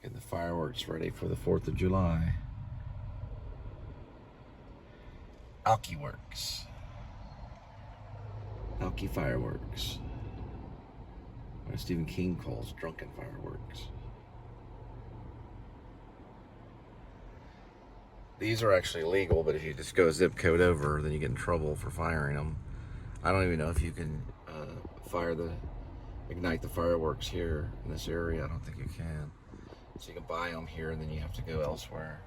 Get the fireworks ready for the 4th of July. Alki Works. Alki Fireworks. What Stephen King calls drunken fireworks. These are actually legal, but if you just go a zip code over, then you get in trouble for firing them. I don't even know if you can ignite the fireworks here in this area. I don't think you can. So you can buy them here, and then you have to go elsewhere.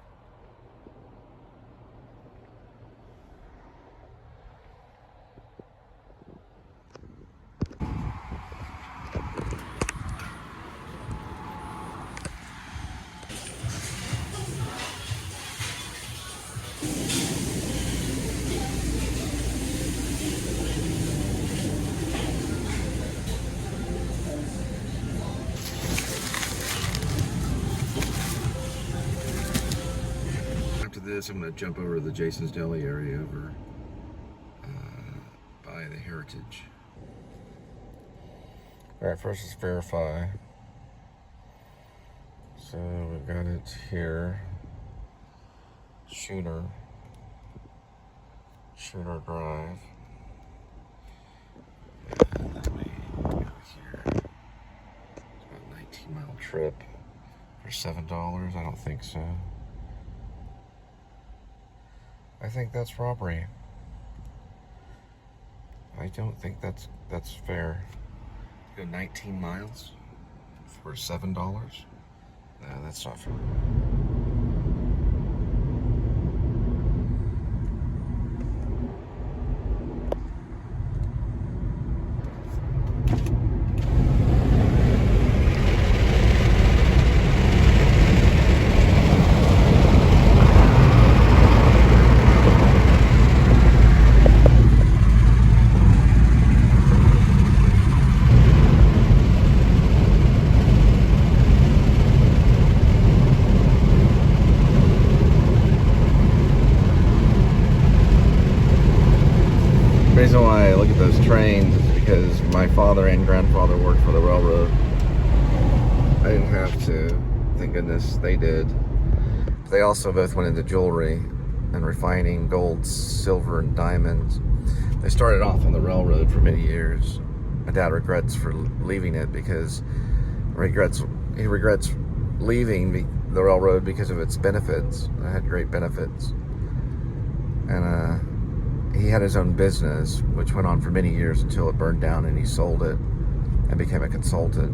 This, I'm going to jump over to the Jason's Deli area over by the Heritage. Alright, first let's verify. So we got it here. Shooter Drive. And then we go here. It's about a 19-mile trip for $7. I don't think so. I think that's robbery. I don't think that's fair. Go 19 miles for $7? No, that's not fair. The reason why I look at those trains is because my father and grandfather worked for the railroad. I didn't have to. Thank goodness they did. They also both went into jewelry and refining gold, silver, and diamonds. They started off on the railroad for many years. My dad regrets for leaving it because he regrets leaving the railroad because of its benefits. It had great benefits. And he had his own business, which went on for many years until it burned down, and he sold it and became a consultant.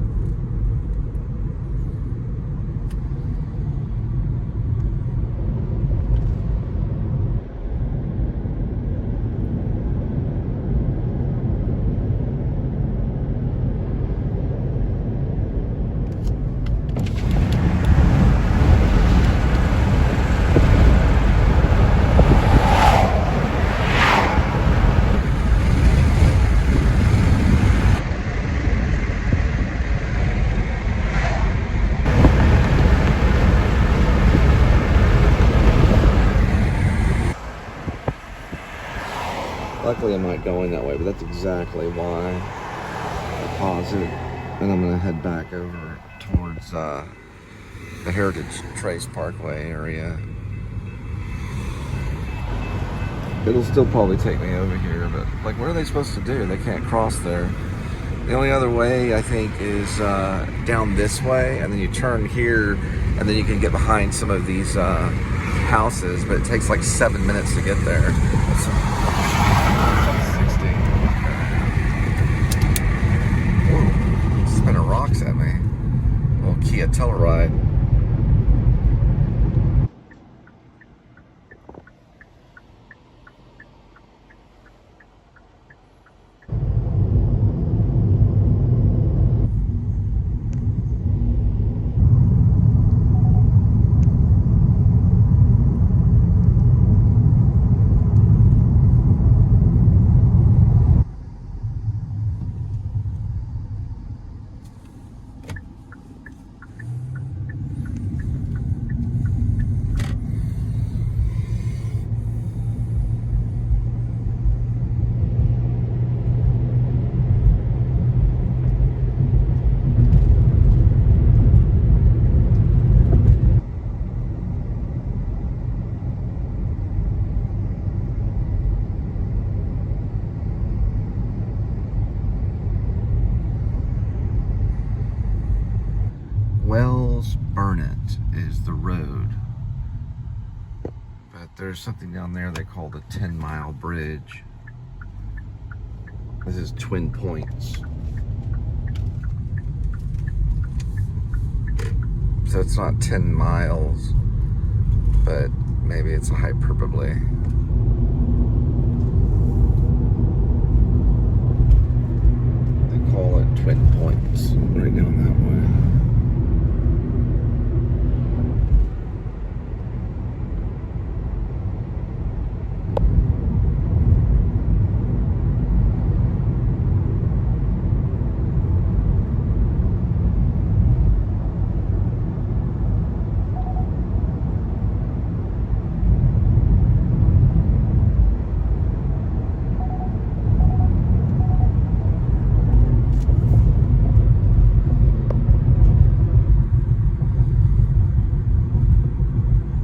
Luckily, I'm not going that way, but that's exactly why I paused it. And I'm going to head back over towards the Heritage Trace Parkway area. It'll still probably take me over here, but like, what are they supposed to do? They can't cross there. The only other way, I think, is down this way, and then you turn here, and then you can get behind some of these houses, but it takes like 7 minutes to get there. So, 60. Whoa, spinning rocks at me. Little Kia Telluride. Wells Burnett is the road. But there's something down there they call the 10-mile bridge. This is Twin Points. So it's not 10 miles, but maybe it's a hyperbole. They call it Twin Points, right down that way.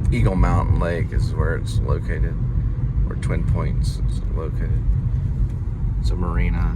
Eagle Mountain Lake is where it's located, where Twin Points is located. It's a marina.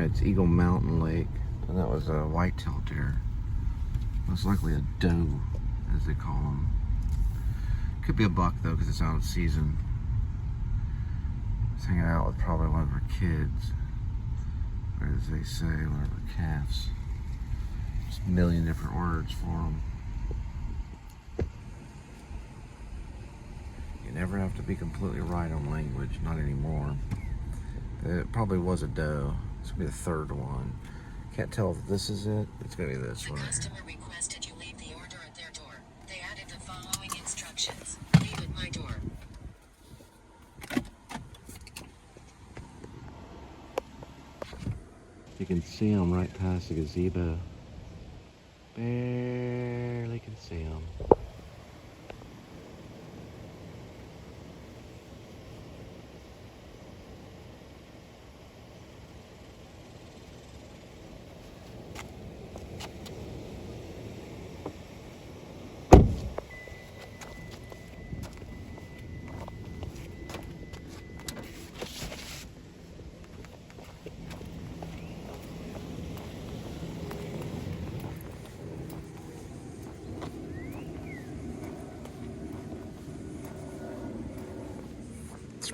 It's Eagle Mountain Lake, and that was a white-tailed deer. Most likely a doe, as they call them. Could be a buck though, because it's out of season. It's hanging out with probably one of her kids, or as they say, one of her calves. There's a million different words for them. You never have to be completely right on language, not anymore. It probably was a doe. It's gonna be the third one. Can't tell if this is it. It's gonna be this one. The customer requested you leave the order at their door. They added the following instructions. Leave at my door. You can see them right past the gazebo. Barely can see them.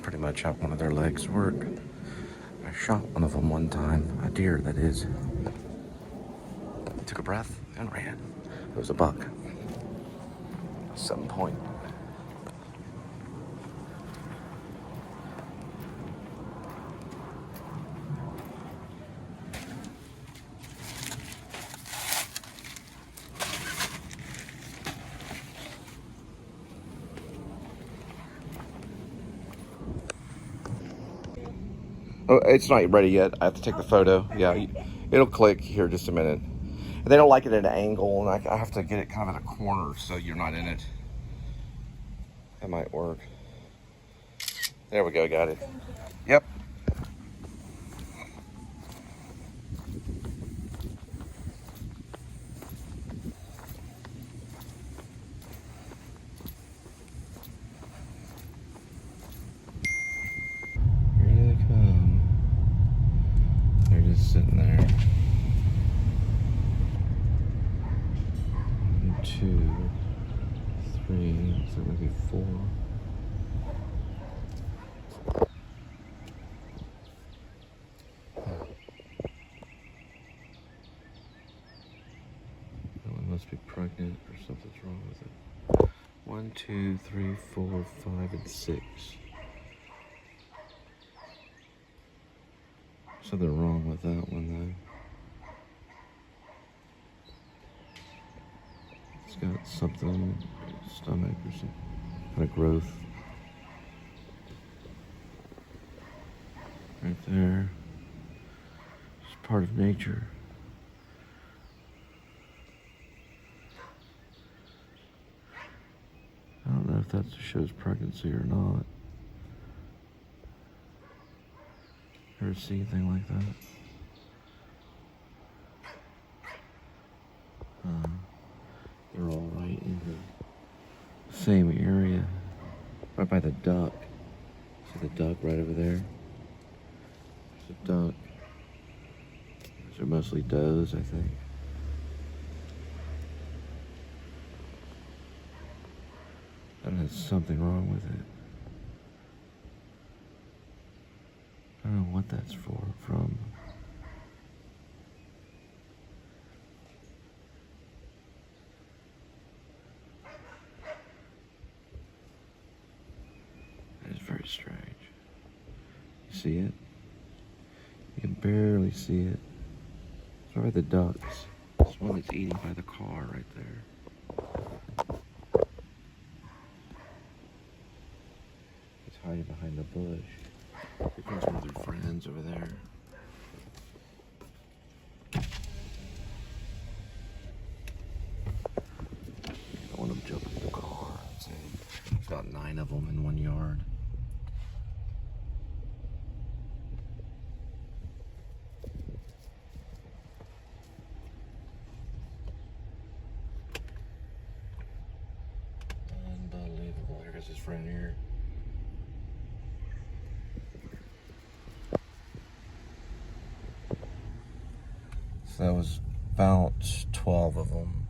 Pretty much how one of their legs work. I shot one of them one time, a deer that is. Took a breath and ran. It was a buck. 7 point. Oh, it's not ready yet. I have to take the photo. Yeah, it'll click here just a minute. And they don't like it at an angle, and I have to get it kind of at a corner so you're not in it. That might work. There we go, got it. Yep. Sitting there. 1, 2, 3, so maybe 4. Must be pregnant or something's wrong with it. 1, 2, 3, 4, 5, and 6. Something wrong with that one though. It's got something in its stomach or some kind of growth. Right there. It's part of nature. I don't know if that shows pregnancy or not. Ever see anything like that? They're all right in the same area. Right by the duck. See the duck right over there? There's a duck. Those are mostly does, I think. That has something wrong with it. I don't know what that's from. That is very strange. You see it? You can barely see it. It's right by the ducks. There's one that's eating by the car right there. He's hiding behind the bush. Here comes one of their friends over there. I want them jumping in the car. There's about 9 of them in one yard. Unbelievable. Here goes his friend here. So that was about 12 of them,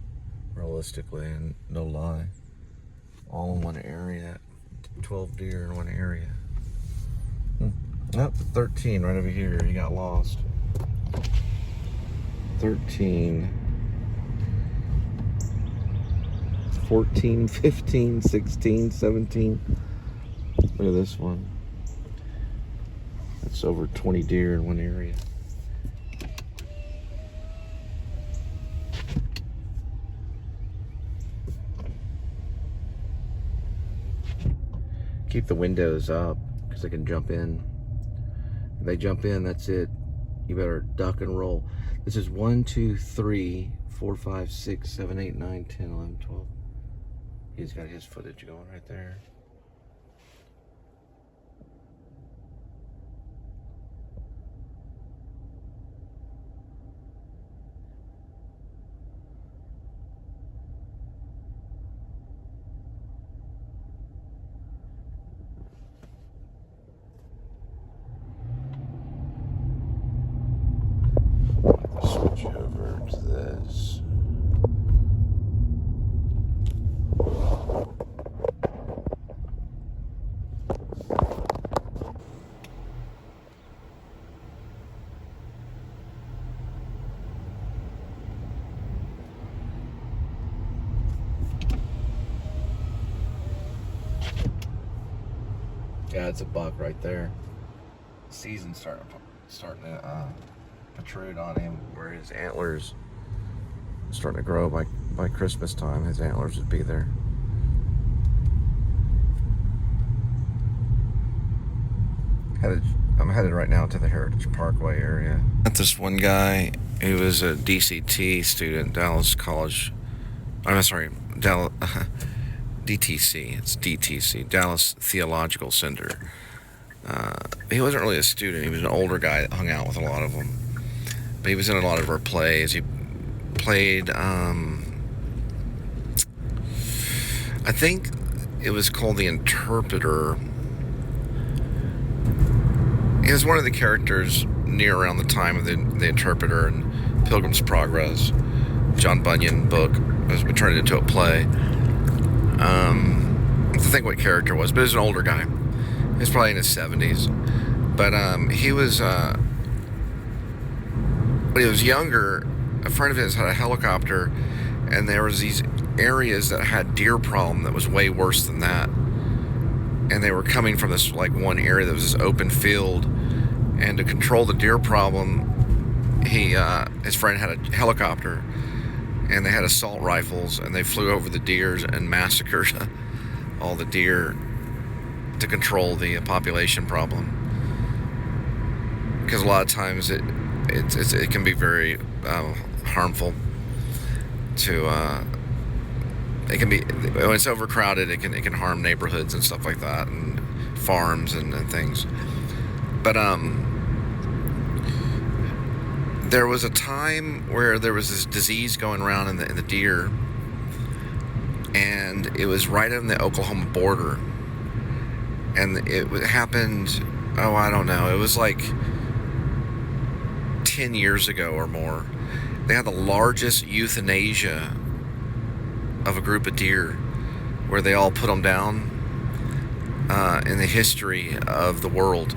realistically, and no lie. All in one area. 12 deer in one area. Nope, 13 right over here. He got lost. 13. 14, 15, 16, 17. Look at this one. That's over 20 deer in one area. Keep the windows up because they can jump in. If they jump in, that's it. You better duck and roll. This is 1, 2, 3, 4, 5, 6, 7, 8, 9, 10, 11, 12. He's got his footage going right there. Switch over to this. Yeah, it's a buck right there. Season's starting to protrude on him, where his antlers are starting to grow. By Christmas time, his antlers would be there. I'm headed right now to the Heritage Parkway area. Met this one guy who was a DCT student, Dallas College. I'm sorry, Dallas DTC. It's DTC, Dallas Theological Center. He wasn't really a student. He was an older guy that hung out with a lot of them. But he was in a lot of our plays. He played, I think it was called The Interpreter. He was one of the characters near around the time of the Interpreter and Pilgrim's Progress, John Bunyan book. It was turned into a play. I have to think what character it was, but he was an older guy. He was probably in his 70s. But he was, when he was younger, a friend of his had a helicopter, And there was these areas that had deer problem that was way worse than that. And they were coming from this like one area that was this open field. And to control the deer problem, his friend had a helicopter, and they had assault rifles, and they flew over the deers and massacred all the deer to control the population problem. Because a lot of times it can be very harmful to. It can be, when it's overcrowded, it can harm neighborhoods and stuff like that, and farms and things. But there was a time where there was this disease going around in the deer, and it was right on the Oklahoma border. And it happened, I don't know, it was like 10 years ago or more. They had the largest euthanasia of a group of deer, where they all put them down in the history of the world.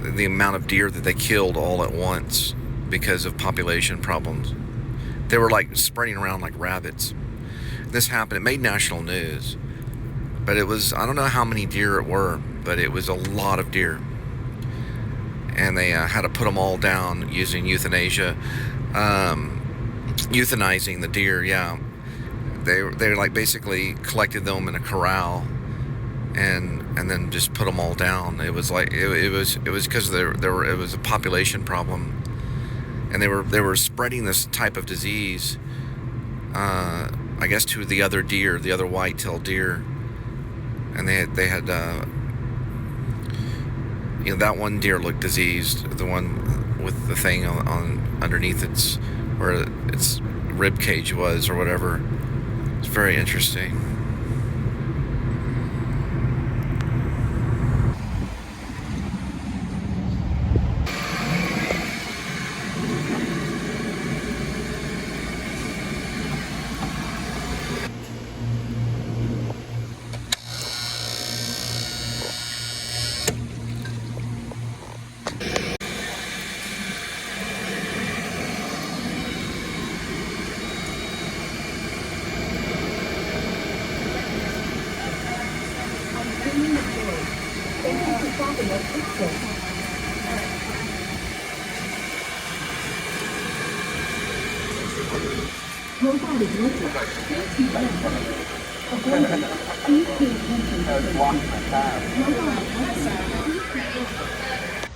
The amount of deer that they killed all at once because of population problems. They were like spreading around like rabbits. This happened, it made national news. But it was, I don't know how many deer it were, but it was a lot of deer. And they had to put them all down using euthanasia. Euthanizing the deer, yeah. They like basically collected them in a corral and then just put them all down. It was like it was because it was a population problem, and they were spreading this type of disease, I guess, to the other deer, the other white-tailed deer, and they had that one deer looked diseased, the one with the thing on underneath its where its rib cage was or whatever. It's very interesting.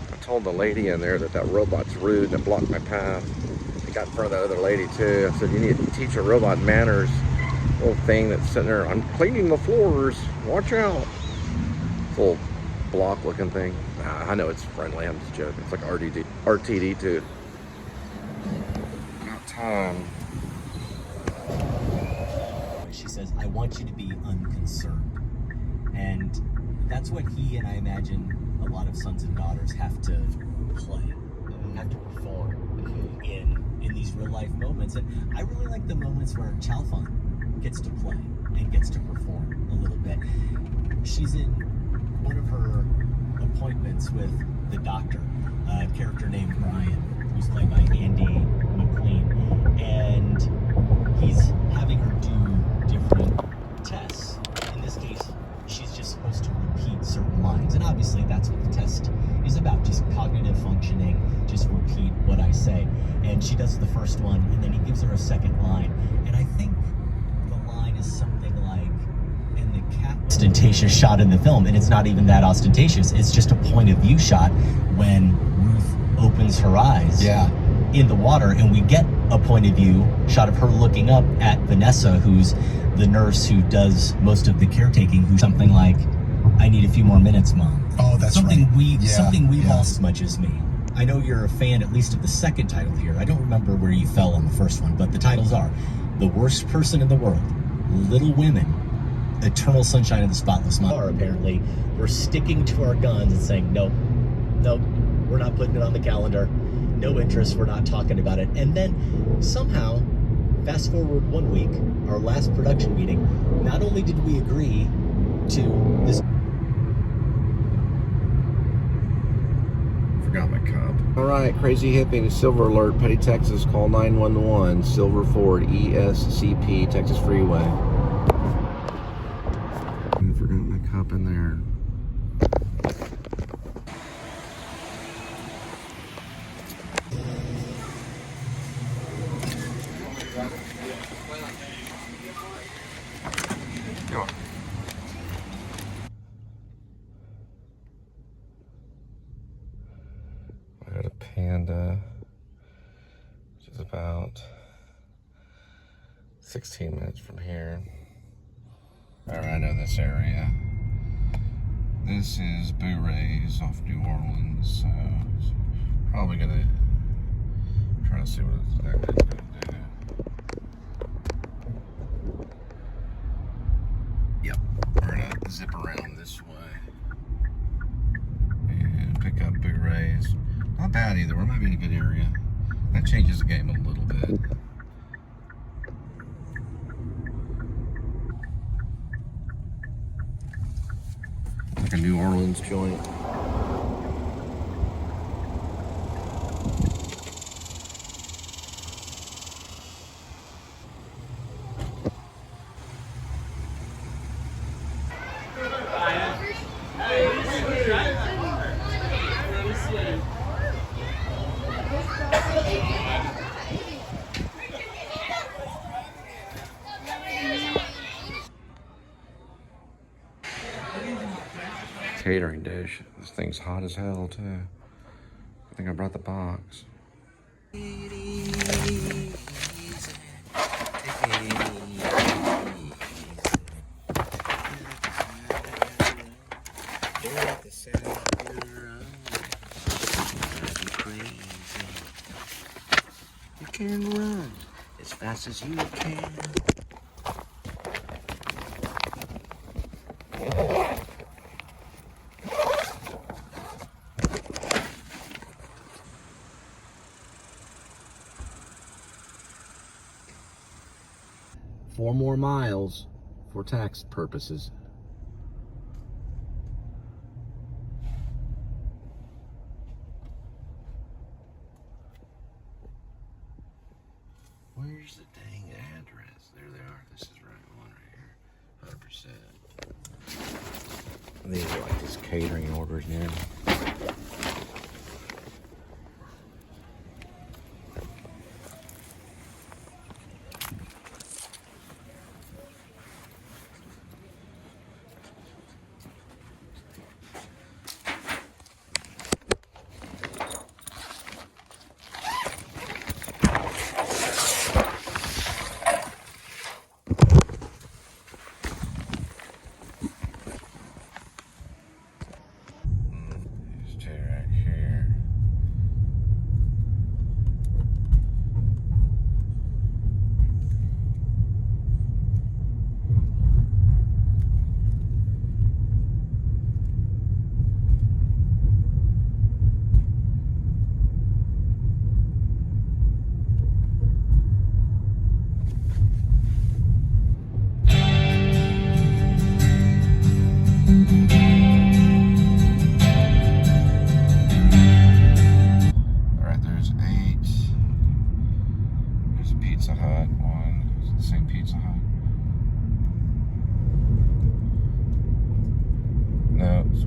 I told the lady in there that robot's rude and it blocked my path. I got in front of that other lady too. I said, you need to teach a robot manners. Little thing that's sitting there, I'm cleaning the floors, watch out. Little block looking thing. Nah, I know it's friendly, I'm just joking. It's like RTD2. About time. She says, I want you to be unconcerned. And that's what he and I imagine a lot of sons and daughters have to play, have to perform in these real life moments. And I really like the moments where Chalfont gets to play and gets to perform a little bit. She's in one of her appointments with the doctor, a character named Brian, who's played by Andy McQueen, and he's having her do different tests. In this case, she's just supposed to repeat certain lines, and obviously that's what the test is about, just cognitive functioning, just repeat what I say. And she does the first one, and then he gives her a second line, and I think the line is something like, in the cat ostentatious shot in the film, and it's not even that ostentatious, it's just a point of view shot when Ruth opens her eyes in the water, and we get a point of view shot of her looking up at Vanessa, who's the nurse who does most of the caretaking, who's something like, I need a few more minutes, Mom. Oh, that's something right. Something we lost as much as me. I know you're a fan, at least of the second title here. I don't remember where you fell on the first one, but the titles are The Worst Person in the World, Little Women, Eternal Sunshine of the Spotless Mind. Apparently, we're sticking to our guns and saying, nope, we're not putting it on the calendar. No interest, we're not talking about it. And then somehow, fast forward 1 week, our last production meeting, not only did we agree to this forgot my cup. All right, crazy hippie and silver alert. Petty, Texas. Call 911. Silver Ford ESCP Texas Freeway. I forgot my cup in there. Come on. I got a Panda, which is about 16 minutes from here. All right, I know this area. This is Bourray's off New Orleans, so it's probably gonna try to see what it's exactly gonna do. Yep, we're gonna zip around this way and pick up Bourray's. Not bad either. We might be in a good area. That changes the game a little bit. Like a New Orleans joint. Catering dish. This thing's hot as hell too. I think I brought the box. You can run as fast as you can. 4 more miles for tax purposes. Where's the dang address? There they are. This is the right one right here. 100%. These are like just catering orders now.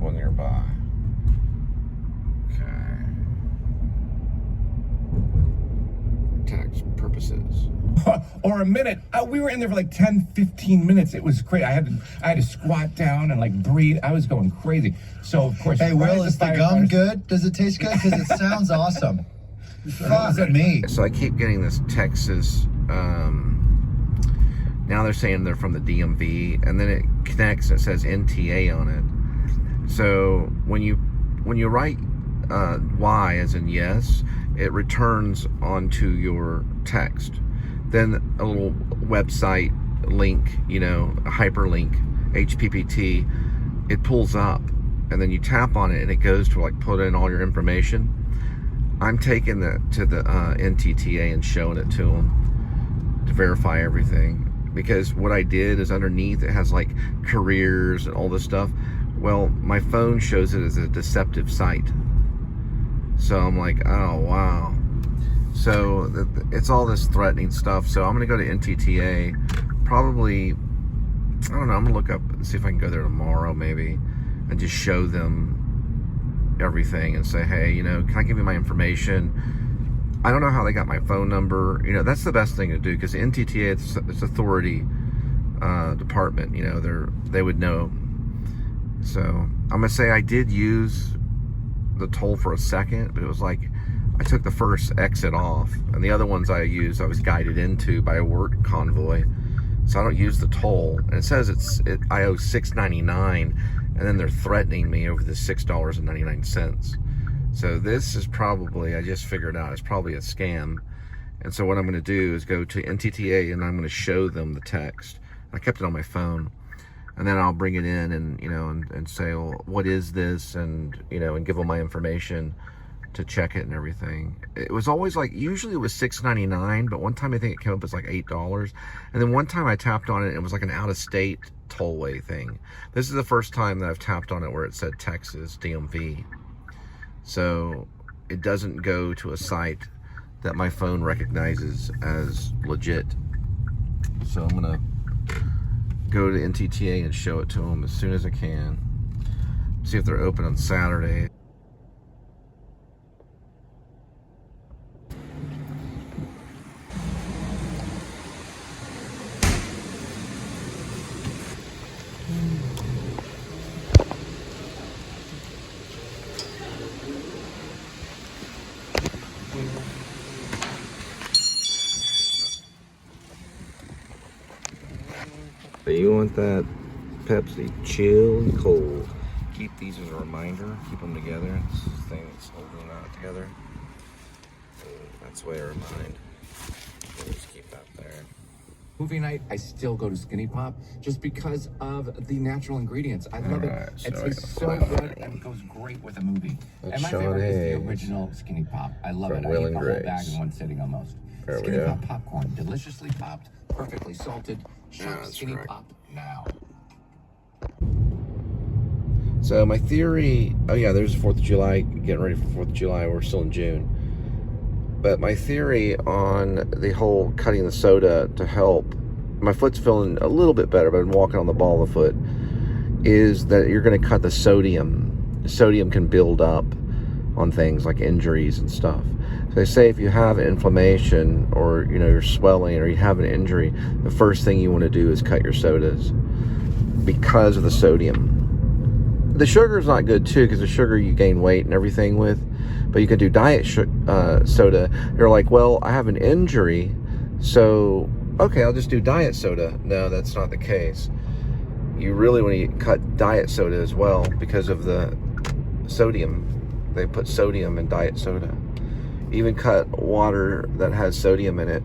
One nearby. Okay. Tax purposes. Or a minute. We were in there for like 10, 15 minutes. It was great. I had to squat down and like breathe. I was going crazy. So of course. Hey, Will, is the gum good? Does it taste good? Because it sounds awesome. Fuck me. So I keep getting this Texas. Now they're saying they're from the DMV, and then it connects. It says NTA on it. So when you write Y as in yes, it returns onto your text. Then a little website link, a hyperlink, HPPT, it pulls up, and then you tap on it and it goes to like put in all your information. I'm taking that to the NTTA and showing it to them to verify everything. Because what I did is underneath it has like careers and all this stuff. Well, my phone shows it as a deceptive site. So I'm like, oh wow. So it's all this threatening stuff. So I'm gonna go to NTTA, probably, I don't know, I'm gonna look up and see if I can go there tomorrow maybe, and just show them everything and say, hey, you know, can I give you my information? I don't know how they got my phone number. You know, that's the best thing to do, because NTTA, it's authority department, you know, they would know. So I'm gonna say I did use the toll for a second, but it was like I took the first exit off, and the other ones I used I was guided into by a work convoy, so I don't use the toll. And it says I owe $6.99, and then they're threatening me over the $6.99. So this is probably, I just figured out, it's probably a scam. And so what I'm going to do is go to NTTA, and I'm going to show them the text. I kept it on my phone, and then I'll bring it in and, you know, and say, well, what is this? And, you know, and give them my information to check it and everything. It was always like, usually it was $6.99, but one time I think it came up as like $8. And then one time I tapped on it, it was like an out-of-state tollway thing. This is the first time that I've tapped on it where it said Texas DMV. So it doesn't go to a site that my phone recognizes as legit. So I'm gonna go to NTTA and show it to them as soon as I can. See if they're open on Saturday. So you want that Pepsi chill and cold. Keep these as a reminder, keep them together. This is the thing that's holding that together. So that's the way I remind. So just keep that there. Movie night, I still go to Skinny Pop just because of the natural ingredients. I love Alright, it. so It tastes so I got good, mine. and it goes great with a movie. That's And my Sean favorite is the Hayes original Skinny Pop. I love from it. I Will eat and the whole Grace. bag in one sitting almost. There we Skinny go. Pop popcorn, deliciously popped, perfectly salted. Shop that's Skinny correct. Pop now. So my theory, oh yeah, there's the 4th of July, getting ready for 4th of July, we're still in June. But my theory on the whole cutting the soda to help, my foot's feeling a little bit better, but I'm walking on the ball of the foot, is that you're gonna cut the sodium. Sodium can build up on things like injuries and stuff. So they say if you have inflammation, or, you know, you're swelling, or you have an injury, the first thing you wanna do is cut your sodas because of the sodium. The sugar is not good too, because the sugar you gain weight and everything with, but you can do diet soda. You're like, well, I have an injury, so okay, I'll just do diet soda. No, that's not the case. You really want to cut diet soda as well because of the sodium. They put sodium in diet soda. Even cut water that has sodium in it.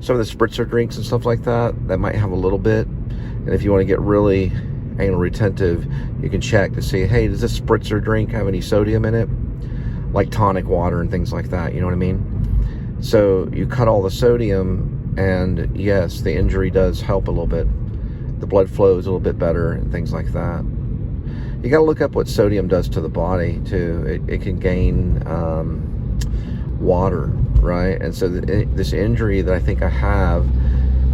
Some of the spritzer drinks and stuff like that might have a little bit. And if you want to get really anal retentive, you can check to see, hey, does this spritzer drink have any sodium in it? Like tonic water and things like that, you know what I mean? So you cut all the sodium, and yes, the injury does help a little bit. The blood flows a little bit better and things like that. You got to look up what sodium does to the body too. It can gain water, right? And so this injury that I think I have,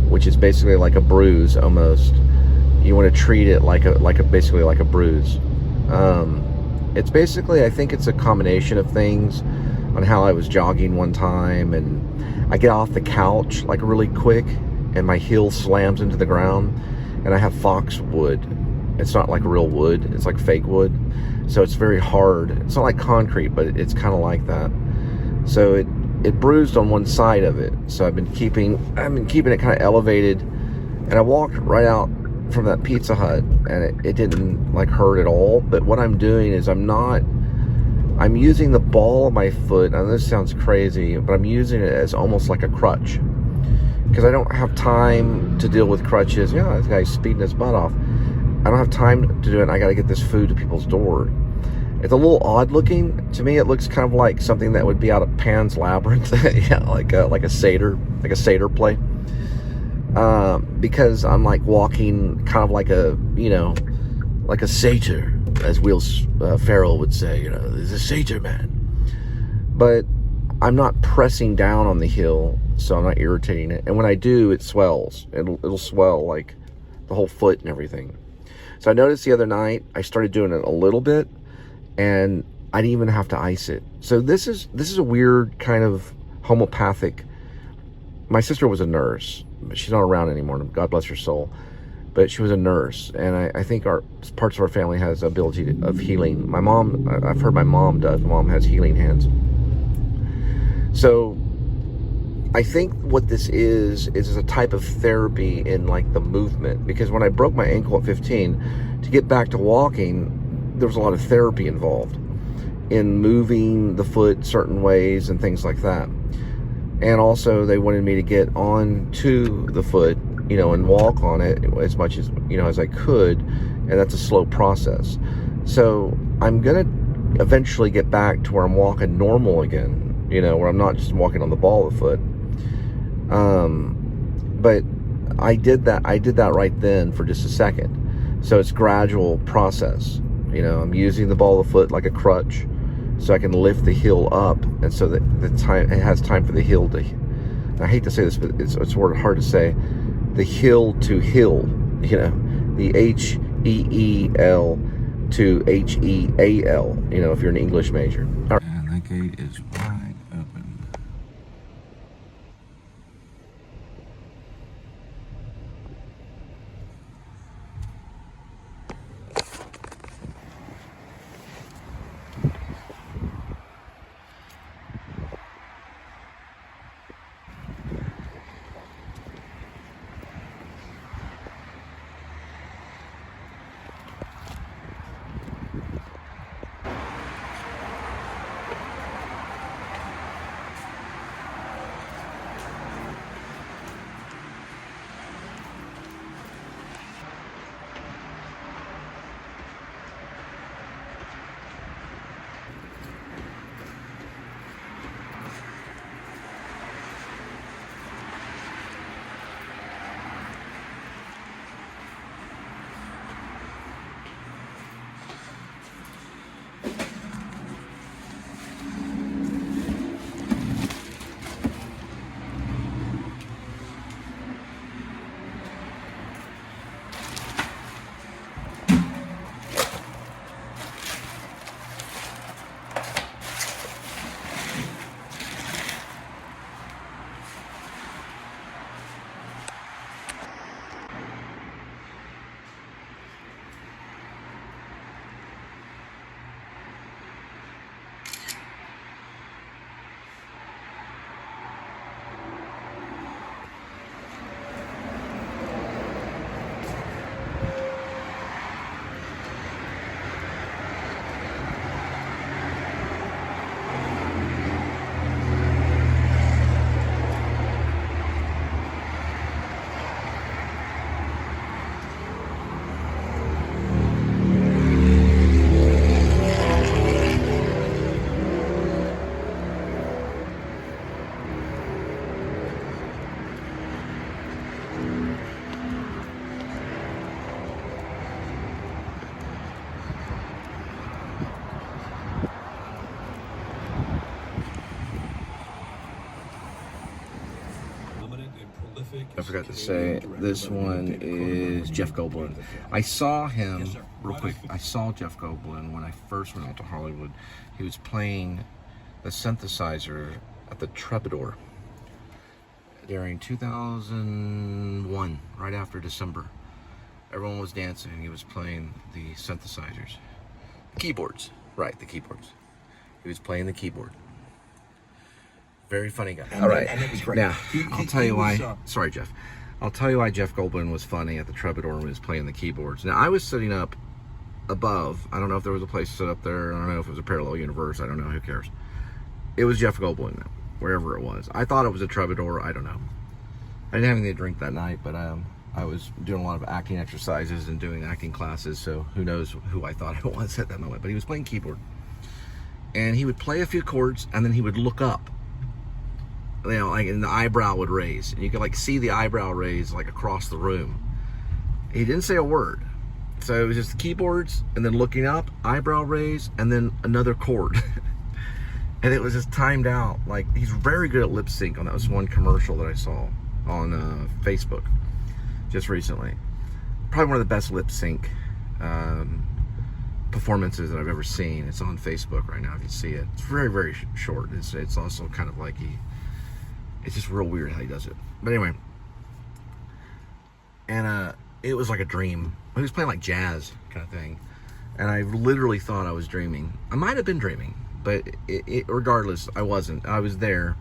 which is basically like a bruise almost, you want to treat it basically like a bruise. It's basically, I think it's a combination of things on how I was jogging one time, and I get off the couch like really quick, and my heel slams into the ground, and I have fox wood. It's not like real wood, it's like fake wood. So it's very hard. It's not like concrete, but it's kind of like that. So it bruised on one side of it. So I've been keeping it kind of elevated, and I walked right out from that Pizza Hut, and it didn't like hurt at all. But what I'm doing is I'm using the ball of my foot. Now this sounds crazy, but I'm using it as almost like a crutch, because I don't have time to deal with crutches. Yeah, this guy's speeding his butt off. I don't have time to do it, and I got to get this food to people's door. It's a little odd looking to me. It looks kind of like something that would be out of Pan's Labyrinth. Yeah, like a satyr play. Because I'm like walking kind of like a, you know, like a satyr, as Will Ferrell would say, you know, there's a satyr man. but I'm not pressing down on the heel, so I'm not irritating it. And when I do, it swells. It'll swell like the whole foot and everything. So I noticed the other night, I started doing it a little bit, and I didn't even have to ice it. So this is a weird kind of homeopathic. My sister was a nurse, but she's not around anymore. God bless her soul. But she was a nurse, and I think parts of our family has the ability of healing. My mom, I've heard my mom does. My mom has healing hands. So I think what this is a type of therapy in like the movement, because when I broke my ankle at 15, to get back to walking, there was a lot of therapy involved in moving the foot certain ways and things like that. And also they wanted me to get on to the foot, you know, and walk on it as much as, you know, as I could. And that's a slow process. So I'm going to eventually get back to where I'm walking normal again, you know, where I'm not just walking on the ball of the foot. But I did that right then for just a second. So it's gradual process. You know, I'm using the ball of the foot like a crutch so I can lift the heel up, and so that it has time for the heel to, I hate to say this, but it's hard to say, the heel to hill, you know, the H-E-E-L to H-E-A-L, you know, if you're an English major. All right. And that gate is wide open. I forgot to say, this one is Jeff Goldblum. I saw him, real quick, I saw Jeff Goldblum when I first went out to Hollywood. He was playing the synthesizer at the Troubadour during 2001, right after December. Everyone was dancing, he was playing the synthesizers. Keyboards, right, the keyboards. He was playing the keyboard. Very funny guy. All right, now, I'll tell you why. Sorry, Jeff. I'll tell you why Jeff Goldblum was funny at the Troubadour when he was playing the keyboards. Now, I was sitting up above. I don't know if there was a place to sit up there. I don't know if it was a parallel universe. I don't know. Who cares? It was Jeff Goldblum, though, wherever it was. I thought it was a Troubadour. I don't know. I didn't have anything to drink that night, but I was doing a lot of acting exercises and doing acting classes, so who knows who I thought it was at that moment. But he was playing keyboard. And he would play a few chords, and then he would look up. You know, like, and the eyebrow would raise, and you could like see the eyebrow raise like across the room. He didn't say a word, so it was just keyboards and then looking up, eyebrow raise, and then another chord. And it was just timed out. Like, he's very good at lip sync on that was one commercial that I saw on Facebook just recently. Probably one of the best lip sync performances that I've ever seen. It's on Facebook right now if you see it. It's very, very short. It's also kind of like it's just real weird how he does it. But anyway, and it was like a dream. He was playing like jazz kind of thing. And I literally thought I was dreaming. I might have been dreaming, but regardless, I wasn't. I was there,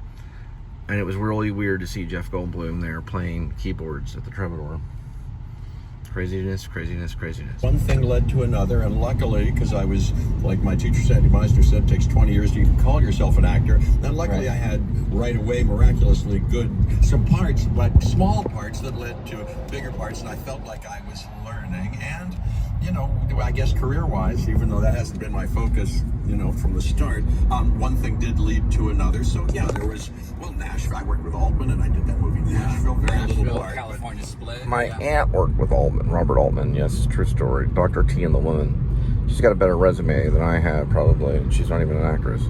and it was really weird to see Jeff Goldblum there playing keyboards at the Troubadour. Craziness, craziness, craziness. One thing led to another, and luckily, because I was, like my teacher Sandy Meisner said, it takes 20 years to even call yourself an actor. And luckily I had right away miraculously some parts, but small parts that led to bigger parts, and I felt like I was learning. And, you know, I guess career-wise, even though that hasn't been my focus, you know, from the start, one thing did lead to another. So yeah, there was, well, Nashville. I worked with Altman, and I did that movie Nashville, very little part. California Split. My aunt worked with Altman, Robert Altman. Yes, true story. Dr. T and the Woman. She's got a better resume than I have, probably. She's not even an actress.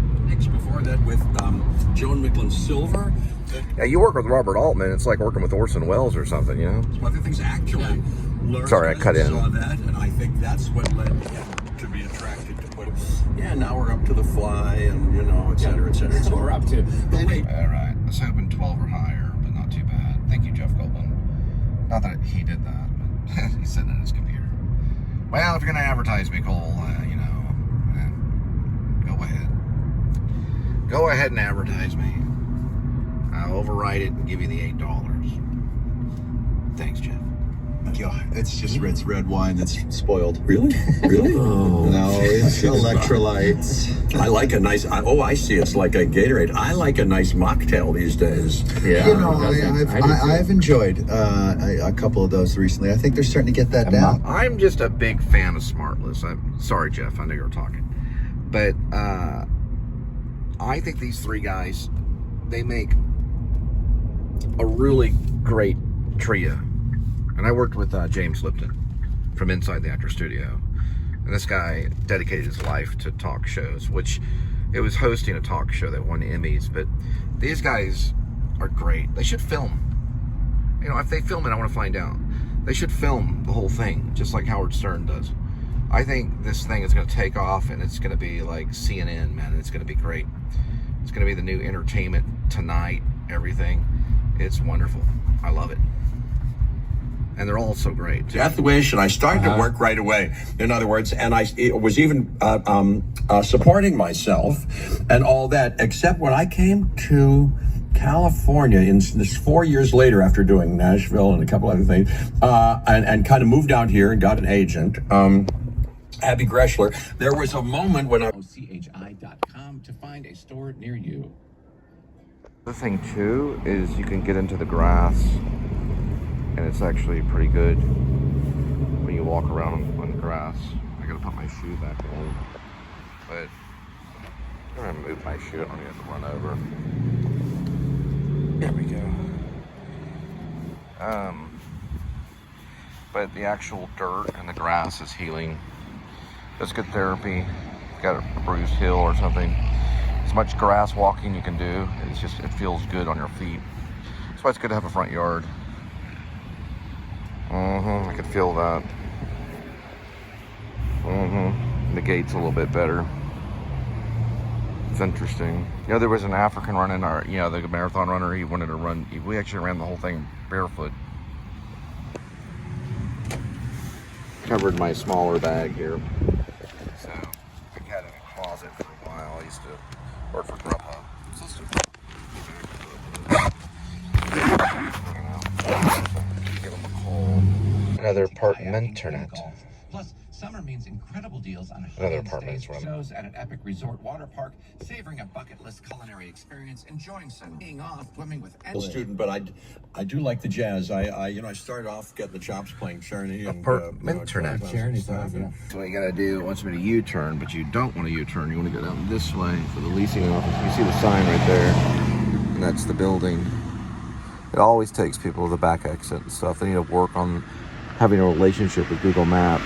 Before that with Joan Micklin Silver. Yeah, you work with Robert Altman. It's like working with Orson Welles or something, you know? One of the things actually learned. Sorry, I cut in. Saw that, and I think that's what led me to be attracted to put it. Yeah, now we're up to The Fly, and you know, et cetera, et cetera. That's what we're up to. But wait. All right, let's hoping 12 or higher, but not too bad. Thank you, Jeff Goldblum. Not that he did that, but he's sitting in his computer. Well, if you're going to advertise me, Cole, you know, go ahead. Go ahead and advertise me. I'll overwrite it and give you the $8. Thanks, Jeff. God, it's just Ritz red wine that's spoiled. Really? Really? No, it's electrolytes. I like a nice. I see. It's like a Gatorade. I like a nice mocktail these days. Yeah. You know, I've enjoyed a couple of those recently. I think they're starting to get that down. I'm just a big fan of Smartless. I'm sorry, Jeff. I know you were talking, but I think these three guys, they make a really great trio. And I worked with James Lipton from Inside the Actor Studio. And this guy dedicated his life to talk shows, which it was hosting a talk show that won Emmys. But these guys are great. They should film. You know, if they film it, I want to find out. They should film the whole thing, just like Howard Stern does. I think this thing is going to take off, and it's going to be like CNN, man. It's going to be great. It's going to be the new Entertainment Tonight, everything. It's wonderful. I love it. And they're all so great. Deathwish, and I started to work right away. In other words, and I was even supporting myself and all that, except when I came to California in this 4 years later after doing Nashville and a couple other things, and kind of moved out here and got an agent, Abby Greshler. There was a moment when CHI.com to find a store near you. The thing too is you can get into the grass, and it's actually pretty good when you walk around on the grass. I gotta put my shoe back on, but I'm gonna move my shoe. I don't have to run over. There we go. But the actual dirt and the grass is healing. That's good therapy. Got a bruised heel or something. As much grass walking you can do, it's just, it feels good on your feet. That's why it's good to have a front yard. I could feel that. The gate's a little bit better. It's interesting. You know, there was an African running our, you know, the marathon runner. He wanted to run. We actually ran the whole thing barefoot. Covered my smaller bag here. So I had it in a closet for a while. I used to work for Grubhub. Give them a call. Another apartment-internet. Plus, summer means incredible deals on Another apartment is shows at an epic resort water park, savoring a bucket list culinary experience, enjoying some being off, swimming with student, but I do like the jazz. I started off getting the chops playing Czerny and Apartment-internet. stuff. Yeah. So what you gotta do, it wants me to U-turn, but you don't want to U-turn. You want to go down this way for the leasing office. You see the sign right there, and that's the building. It always takes people to the back exit and stuff. They need to work on having a relationship with Google Maps.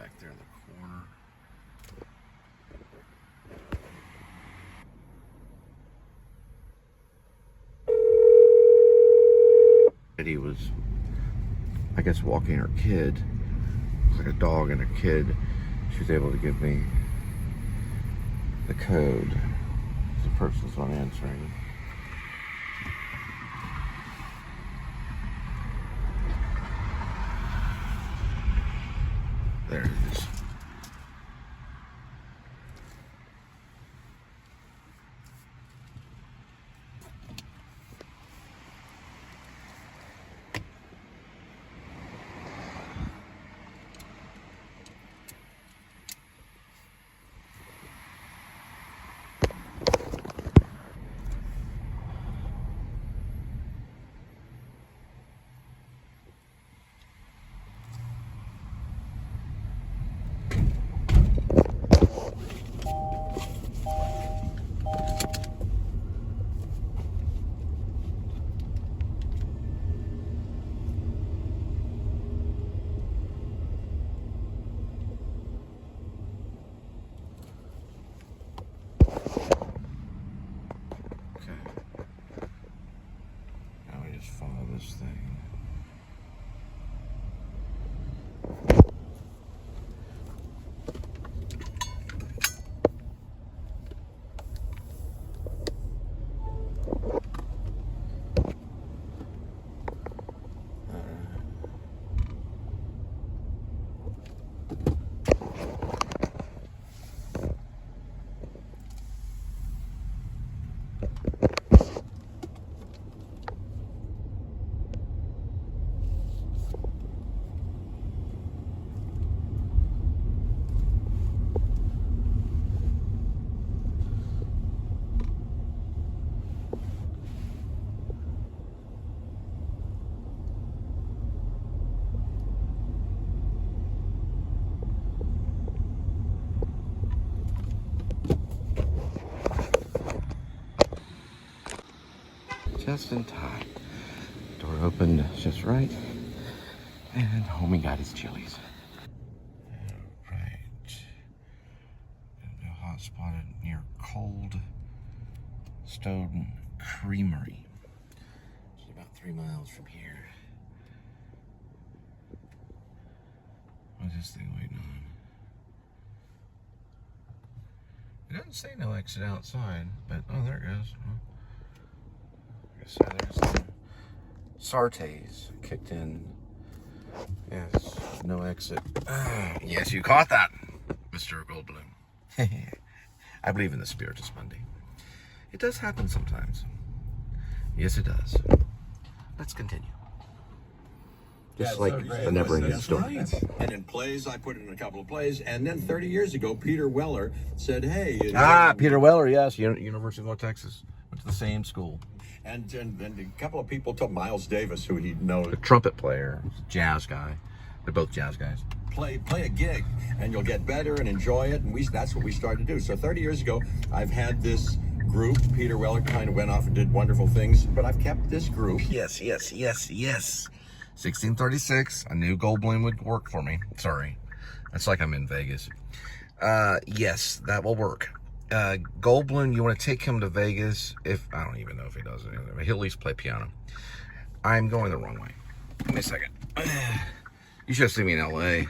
back there in the corner. He was, I guess, walking her kid. It's like a dog and a kid. She was able to give me the code. The person's not answering. There it is. Follow this thing. Just in time. Door opened just right. And homie got his chilies. Right. Hot spotted near Cold Stone Creamery. It's about 3 miles from here. What's this thing waiting on? It doesn't say no exit outside, but oh, there it goes. So there's the Sartes kicked in. Yes, no exit. Yes, you caught that, Mr. Goldblum. I believe in the Spiritus Monday. It does happen sometimes. Yes, it does. Let's continue. Just like the never-ending story. Right. And in plays, I put it in a couple of plays. And then 30 years ago, Peter Weller said, hey. Peter Weller, yes. University of North Texas. Went to the same school. And a couple of people told Miles Davis, who he knows. The trumpet player, jazz guy. They're both jazz guys. Play a gig, and you'll get better and enjoy it. And that's what we started to do. So 30 years ago, I've had this group. Peter Weller kind of went off and did wonderful things, but I've kept this group. Yes. 1636. I knew Goldblum would work for me. Sorry. That's like I'm in Vegas. Yes, that will work. Goldblum, you want to take him to Vegas? I don't even know if he does it. He'll at least play piano. I'm going the wrong way. Give me a second. You should have seen me in LA.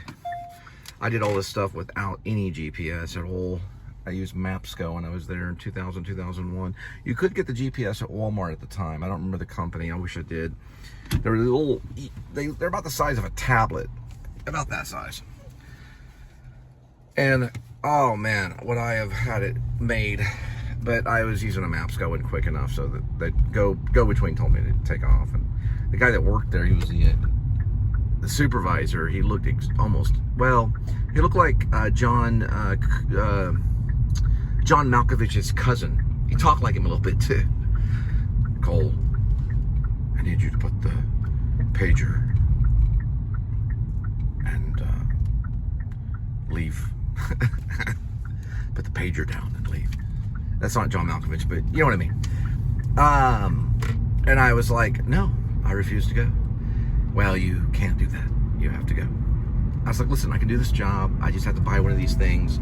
I did all this stuff without any GPS at all. I used Mapsco when I was there in 2000, 2001. You could get the GPS at Walmart at the time. I don't remember the company. I wish I did. They're little. They're about the size of a tablet, about that size. And oh man, would I have had it made? But I was using a Mapsco wasn't quick enough, so that the go between told me to take off. And the guy that worked there, he was the supervisor. He looked almost, well, he looked like John Malkovich's cousin. He talked like him a little bit too. Cole, I need you to put the pager and leave. Put the pager down and leave. That's not John Malkovich, but you know what I mean. And I was like, no, I refuse to go. Well, you can't do that. You have to go. I was like, listen, I can do this job. I just have to buy one of these things.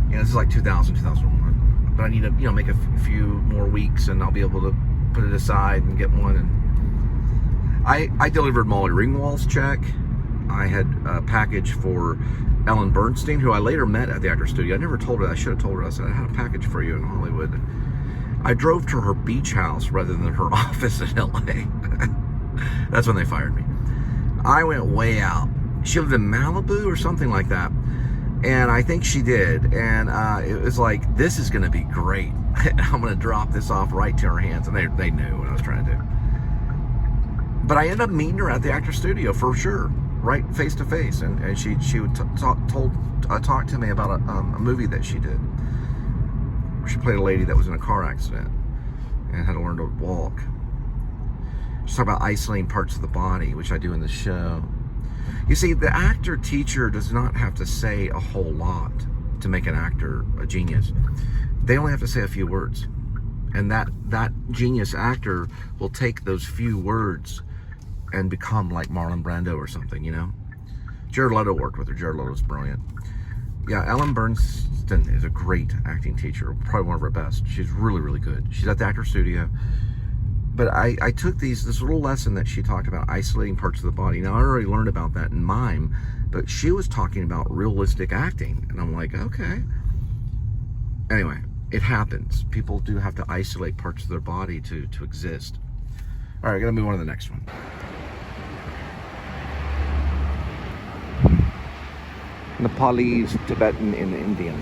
You know, this is like 2001. But I need to, you know, make a few more weeks and I'll be able to put it aside and get one. And I delivered Molly Ringwald's check. I had a package for Ellen Bernstein, who I later met at the Actors Studio. I never told her. I should have told her. I said, I had a package for you in Hollywood. I drove to her beach house rather than her office in LA. That's when they fired me. I went way out. She lived in Malibu or something like that. And I think she did. And it was like, this is going to be great. I'm going to drop this off right to her hands. And they knew what I was trying to do. But I ended up meeting her at the Actors Studio for sure, right face to face. And she would talk to me about a movie that she did. She played a lady that was in a car accident and had to learn to walk. She talked about isolating parts of the body, which I do in the show. You see, the actor-teacher does not have to say a whole lot to make an actor a genius. They only have to say a few words. And that genius actor will take those few words and become like Marlon Brando or something, you know? Jared Leto worked with her. Jared Leto's brilliant. Yeah, Ellen Bernstein is a great acting teacher, probably one of her best. She's really, really good. She's at the Actors Studio. But I took this little lesson that she talked about isolating parts of the body. Now, I already learned about that in mime, but she was talking about realistic acting. And I'm like, okay. Anyway, it happens. People do have to isolate parts of their body to exist. All right, I gotta move on to the next one. Nepalese, Tibetan, and Indian.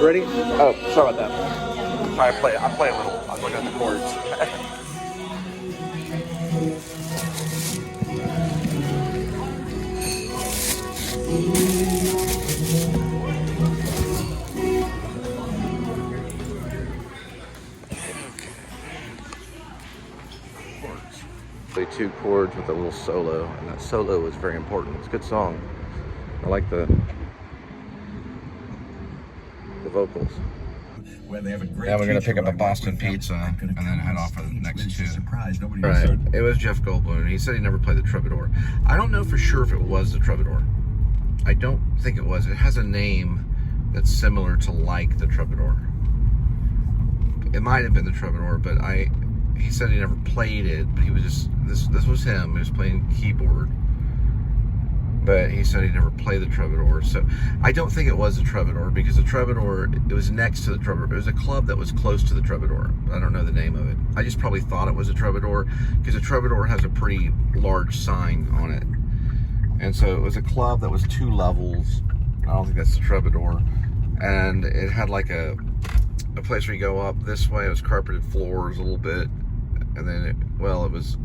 Ready? Oh, sorry about that. I play a little. I'm looking at the chords. Play 2 chords with a little solo, and that solo is very important. It's a good song. I like the vocals. Where they have a great Now we're gonna pick teacher up a I work Boston with, pizza and then head off for the next It's 2. a surprise. Nobody Right. It was Jeff Goldblum. He said he never played the Troubadour. I don't know for sure if it was the Troubadour. I don't think it was. It has a name that's similar to like the Troubadour. It might have been the Troubadour, but he said he never played it, but he was just, this was him. He was playing keyboard. But he said he never played the Troubadour. So I don't think it was the Troubadour, because the Troubadour, it was next to the Troubadour. It was a club that was close to the Troubadour. I don't know the name of it. I just probably thought it was a Troubadour, because the Troubadour has a pretty large sign on it. And so it was a club that was 2 levels. I don't think that's the Troubadour. And it had like a place where you go up this way. It was carpeted floors a little bit. And then, it was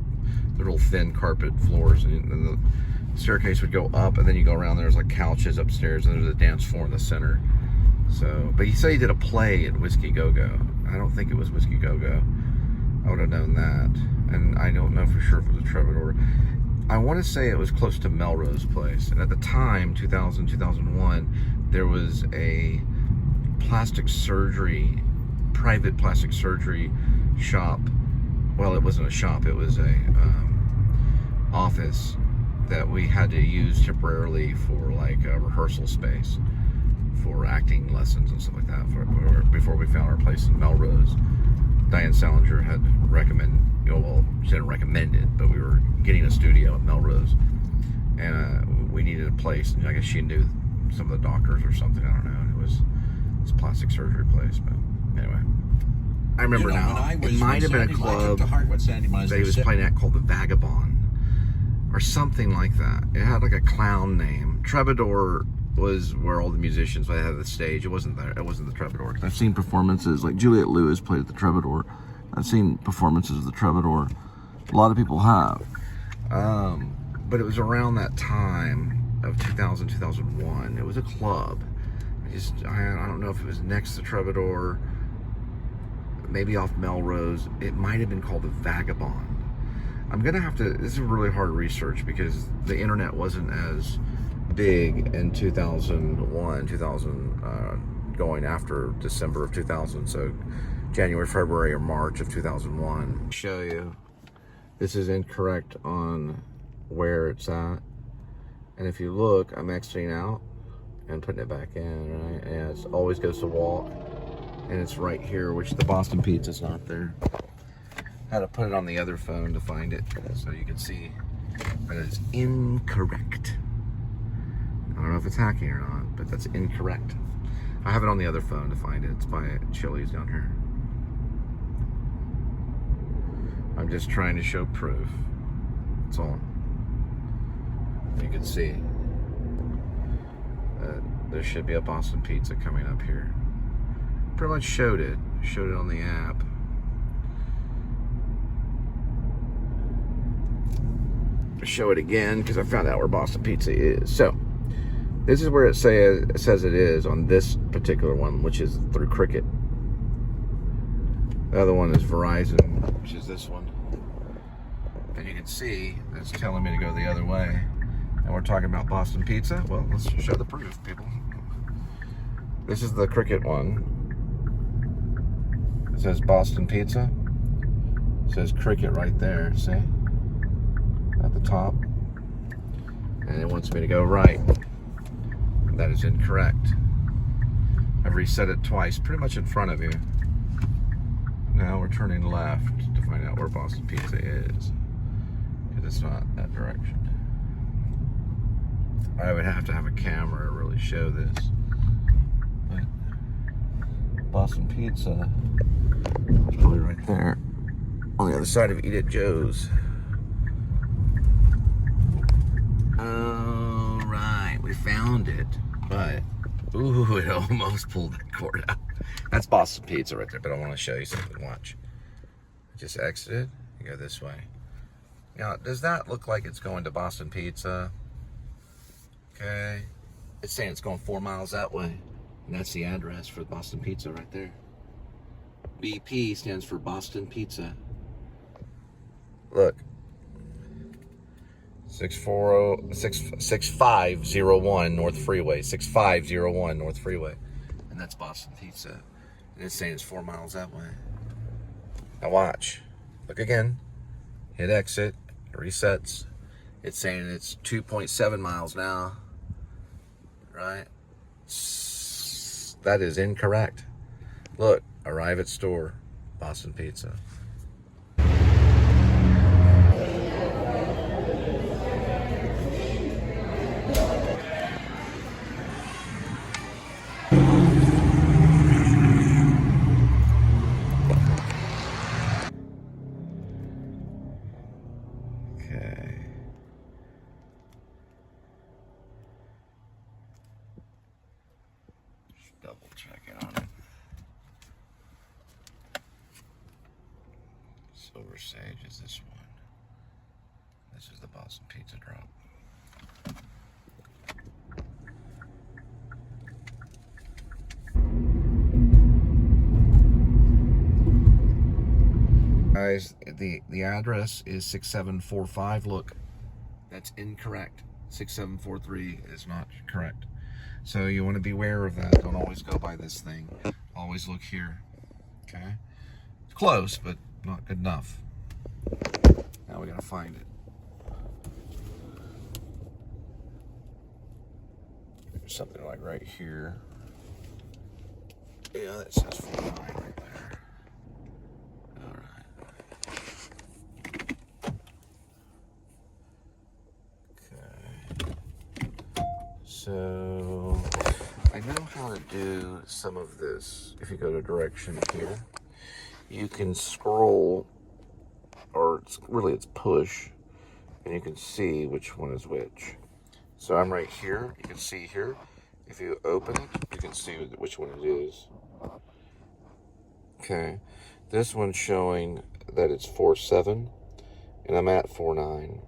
the real thin carpet floors. And staircase would go up, and then you go around. There's like couches upstairs, and there's a dance floor in the center. So, but he said he did a play at Whiskey Go-Go. I don't think it was Whiskey Go-Go. I would have known that. And I don't know for sure if it was a Troubadour. I want to say it was close to Melrose Place. And at the time, 2000, 2001, there was a plastic surgery, private plastic surgery shop. Well, it wasn't a shop. It was a office that we had to use temporarily for like a rehearsal space for acting lessons and stuff like that before we found our place in Melrose. Diane Salinger had recommended, well, she didn't recommend it, but we were getting a studio at Melrose, and we needed a place, and I guess she knew some of the doctors or something, I don't know. It was this plastic surgery place, but anyway. I remember now, it might have been a club that he was playing at called The Vagabond, or something like that. It had like a clown name. Troubadour was where all the musicians had the stage. It wasn't there. It wasn't the Troubadour. I've seen performances, like Juliette Lewis played at the Troubadour. I've seen performances of the Troubadour. A lot of people have. But it was around that time of 2000, 2001. It was a club. I don't know if it was next to Troubadour, maybe off Melrose. It might have been called the Vagabond. I'm gonna have to, this is really hard research because the internet wasn't as big in 2001, going after December of 2000, so January, February, or March of 2001. Show you, this is incorrect on where it's at, and if you look, I'm exiting out and putting it back in, right? And it always goes to walk, and it's right here, which the Boston Pizza's not there. Had to put it on the other phone to find it, so you can see that it's incorrect. I don't know if it's hacking or not, but that's incorrect. I have it on the other phone to find it. It's by Chili's down here. I'm just trying to show proof. That's all. You can see there should be a Boston Pizza coming up here. Pretty much showed it on the app. Show it again because I found out where Boston Pizza is. So this is where it says it is on this particular one, which is through Cricket. The other one is Verizon, which is this one. And you can see it's telling me to go the other way. And we're talking about Boston Pizza. Well, let's show the proof, people. This is the Cricket one. It says Boston Pizza. It says Cricket right there, see? At the top. And it wants me to go right. That is incorrect. I've reset it twice, pretty much in front of you. Now we're turning left to find out where Boston Pizza is, because it's not that direction. I would have to have a camera to really show this. But Boston Pizza is probably right there on the other side of Eat at Joe's. Oh, right, we found it, but ooh, it almost pulled that cord out. That's Boston Pizza right there, but I want to show you something. Watch. Just exited. You go this way. Now, does that look like it's going to Boston Pizza? Okay. It's saying it's going 4 miles that way. And that's the address for Boston Pizza right there. BP stands for Boston Pizza. Look. 6501 North Freeway. 6501 North Freeway. And that's Boston Pizza. And it's saying it's 4 miles that way. Now watch. Look again. Hit exit. It resets. It's saying it's 2.7 miles now. Right? That is incorrect. Look. Arrive at store. Boston Pizza. Double checking on it. Silver Sage is this one. This is the Boston Pizza drop. Guys, the address is 6745. Look, that's incorrect. 6743 is not correct. So you want to be aware of that. Don't always go by this thing. Always look here. Okay? It's close, but not good enough. Now we gotta find it. There's something like right here. Yeah, that says 49 right there. Alright. Okay. So I know how to do some of this. If you go to direction here, you can scroll, or it's push, and you can see which one is which. So I'm right here, you can see here. If you open it, you can see which one it is. Okay, this one's showing that it's 4.7, and I'm at 4.9.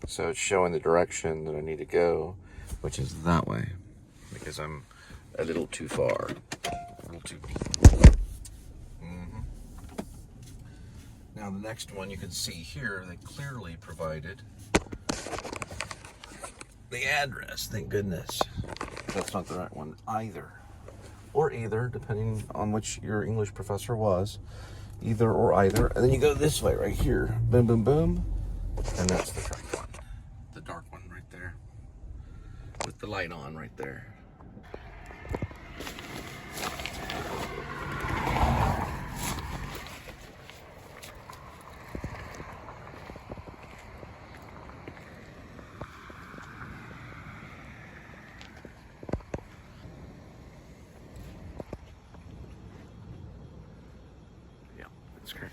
So it's showing the direction that I need to go, which is that way, because I'm a little too far, a little too. Now the next one you can see here, they clearly provided the address, thank goodness. That's not the right one either. Or either, depending on which your English professor was. Either or either. And then you go this way right here. Boom, boom, boom. And that's the correct one. The dark one right there. With the light on right there. That's great.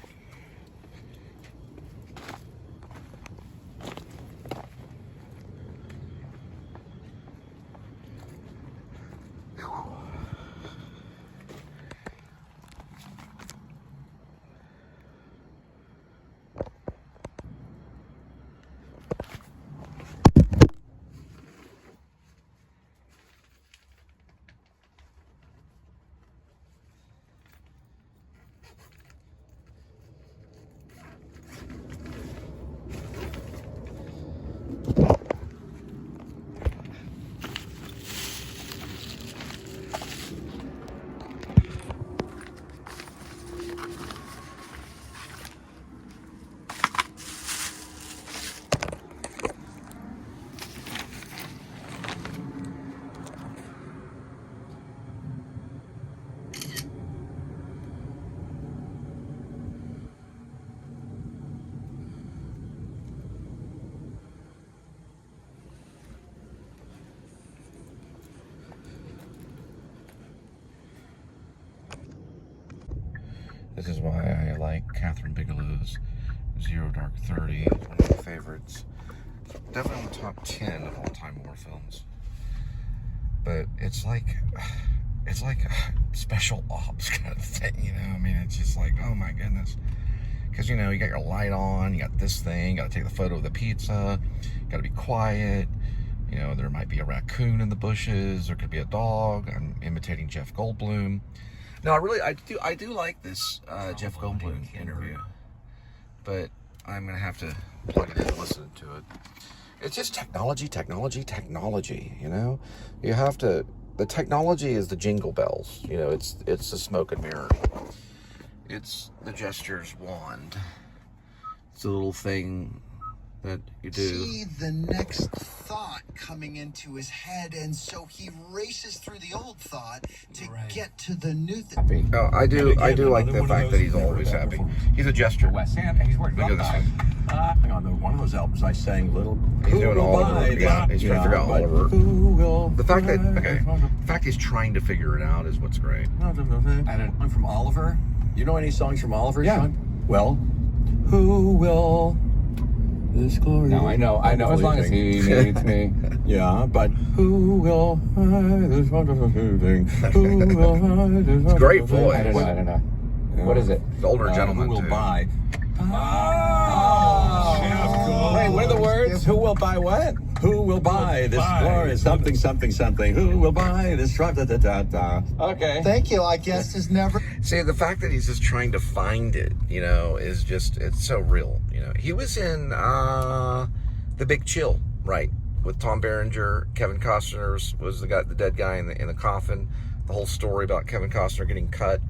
This is why I like Catherine Bigelow's Zero Dark 30. It's one of my favorites. Definitely in the top 10 of all-time horror films. But it's like a special ops kind of thing, you know? I mean, it's just like, oh my goodness. Because, you know, you got your light on, you got this thing, you got to take the photo of the pizza, you got to be quiet. You know, there might be a raccoon in the bushes, there could be a dog. I'm imitating Jeff Goldblum. No, I do like this Jeff Goldblum interview, but I'm gonna have to plug it in and listen to it. It's just technology, you know? You have to, the technology is the jingle bells, you know, it's the smoke and mirror. It's the gesture's wand. It's a little thing that you do. See the next thought coming into his head, and so he races through the old thought to get to the new thing. Oh, I do like the fact that he's always happy. He's a gesture. West Ham, and he's working Look at this one. on one of those albums I sang little. He's doing Oliver. Yeah, he's trying to figure out Oliver. The fact that, the fact he's trying to figure it out is what's great. I'm from Oliver. You know any songs from Oliver? Yeah. Sean? Well, who will this glory? No, I know. As long as he needs me. Yeah, but who will hide this wonderful thing? Who will hide this It's a great wonderful voice. thing? I don't know. What is it? The older gentleman, Who will too. buy? Oh! Wait, what are the words? Who will buy what? Who will buy this glorious something, something, something? Who will buy this truck? Da, da, da, da. Okay. Thank you, I guess, is never. See, the fact that he's just trying to find it, you know, is just, it's so real, you know. He was in The Big Chill, right, with Tom Berenger. Kevin Costner was the dead guy in the coffin. The whole story about Kevin Costner getting cut.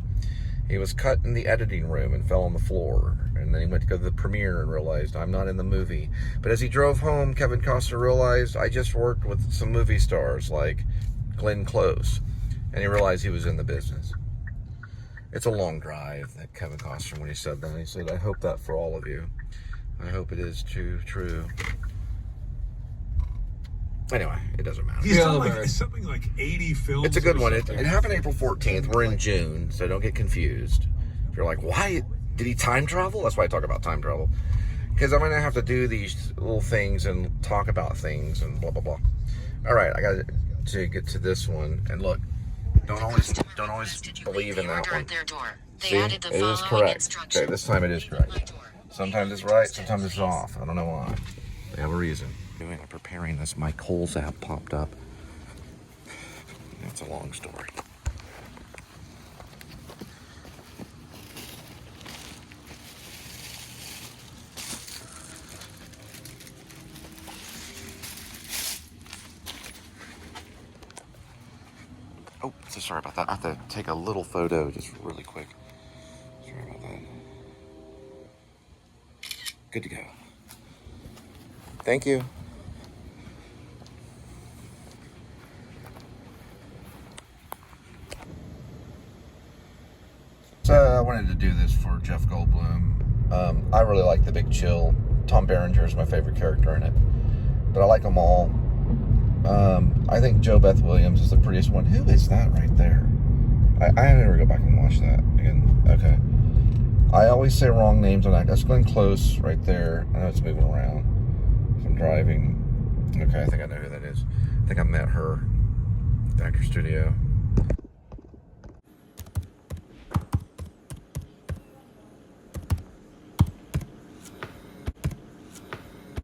He was cut in the editing room and fell on the floor. And then he went to go to the premiere and realized, I'm not in the movie. But as he drove home, Kevin Costner realized, I just worked with some movie stars like Glenn Close. And he realized he was in the business. It's a long drive, that Kevin Costner, when he said that. He said, I hope that for all of you. I hope it is true. Anyway, it doesn't matter. He's done like something like 80 films. It's a good one. It happened April 14th. We're in June, so don't get confused. If you're like, why did he time travel? That's why I talk about time travel. Because I'm going to have to do these little things and talk about things and blah, blah, blah. All right, I got to get to this one. And look, don't always believe in that one. See, it is correct. Okay, this time it is correct. Sometimes it's right, sometimes it's off. I don't know why. They have a reason. I'm preparing this. My Coles app popped up. It's a long story. Oh, so sorry about that. I have to take a little photo just really quick. Sorry about that. Good to go. Thank you. So I wanted to do this for Jeff Goldblum. I really like The Big Chill. Tom Berenger is my favorite character in it, but I like them all. I think Joe Beth Williams is the prettiest one. Who is that right there? I never go back and watch that again. Okay. I always say wrong names on that. That's Glenn Close right there. I know it's moving around. I'm driving. Okay, I think I know who that is. I think I met her at the Actor Studio.